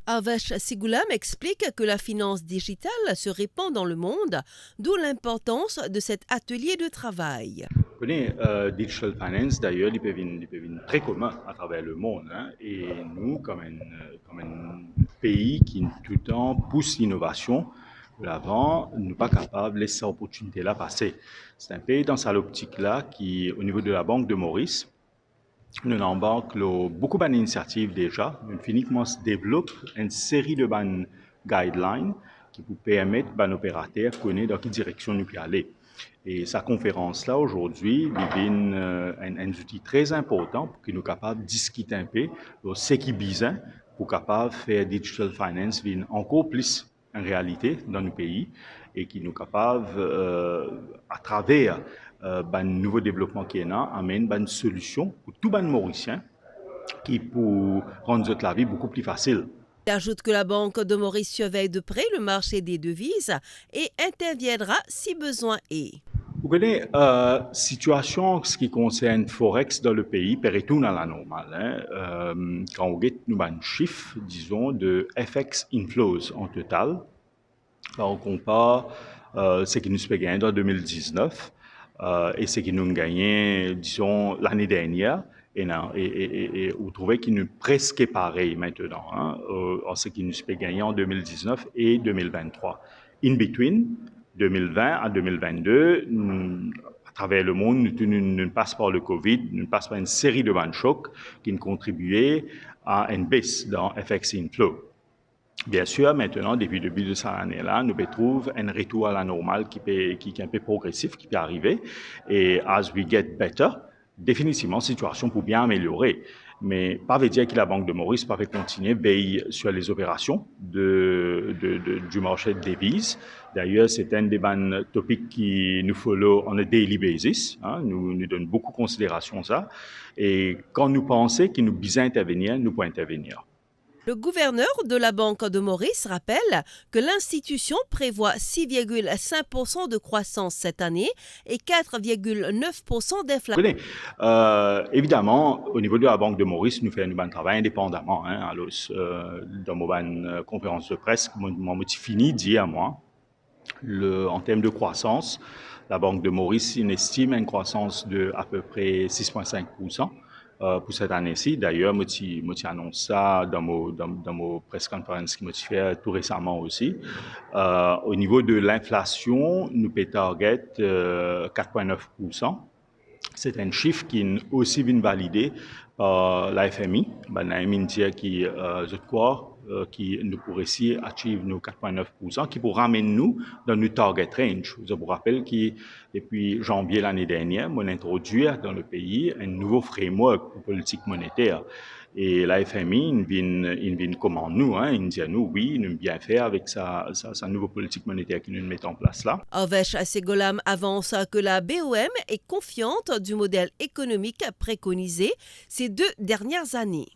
Avesh Sigoulam explique que la finance digitale se répand dans le monde, d'où l'importance de cet atelier de travail. Vous connaissez, Digital Finance, d'ailleurs, il peut venir très commun à travers le monde, hein. Et nous, comme un pays qui tout le temps pousse l'innovation de l'avant, nous ne sommes pas capables de laisser cette opportunité-là passer. C'est un pays dans cette optique-là qui, au niveau de la Banque de Maurice, nous embarquons beaucoup d'initiatives déjà. Nous finissons se développer une série de guidelines qui vous permettent à nos opérateurs de connaître dans quelle direction nous pouvons aller. Et sa conférence-là, aujourd'hui, devient un outil très important pour que nous soyons capables de discuter un peu de ce qui est besoin pour capable faire digital finance encore plus en réalité dans nos pays et qui nous capables, à travers un nouveau développement qui est là, amène une solution pour tout les Mauriciens qui pour rendre la vie beaucoup plus facile. Il ajoute que la Banque de Maurice surveille de près le marché des devises et interviendra si besoin est. Vous connaissez la situation en ce qui concerne Forex dans le pays, retourne à la normale. Hein. Quand on regarde nous un chiffre, disons, de FX inflows en total, quand on compare ce qui nous fait gagner en 2019 et ce qui nous gagné, disons, l'année dernière, et vous trouvez qu'il est presque pareil maintenant, hein, en ce qui nous fait gagner en 2019 et 2023. In between, 2020 à 2022, à travers le monde, nous passons par le Covid, nous passons par une série de chocs qui ont contribué à une baisse dans FX inflow. Bien sûr, maintenant, depuis le début de cette année-là, nous retrouvons un retour à la normale qui est un peu progressif, qui peut arriver. Et as we get better, définitivement, la situation peut bien améliorer. Mais pas veut dire que la Banque de Maurice peut continuer à veiller sur les opérations du marché de devises. D'ailleurs, c'est un des topics qui nous follow on a daily basis. Hein, nous donne beaucoup de considération à ça. Et quand nous pensons qu'il nous besoin intervenir, nous pouvons intervenir. Le gouverneur de la Banque de Maurice rappelle que l'institution prévoit 6,5% de croissance cette année et 4,9% d'inflation. Évidemment, au niveau de la Banque de Maurice, nous faisons un travail indépendamment. Hein. Alors, dans ma conférence de presse, moi, fini dit à moi, en termes de croissance, la Banque de Maurice estime une croissance de à peu près 6,5%. Pour cette année-ci. D'ailleurs, je annonce ça dans mon press conference qui m'a fait tout récemment aussi. Au niveau de l'inflation, nous peut target 4,9%. C'est un chiffre qui est aussi bien validé par la FMI. La FMI dit qui, je crois, qui nous pourrait ici achieve nos 4,9%, qui pourrait ramener nous dans notre target range. Je vous rappelle que depuis janvier l'année dernière, on a introduit dans le pays un nouveau framework pour politique monétaire. Et la FMI, il vient comme nous, hein, il dit à nous, oui, nous bien faire avec sa nouvelle politique monétaire qui nous met en place là. Avesh Sigoulam avance que la BOM est confiante du modèle économique préconisé ces 2 dernières années.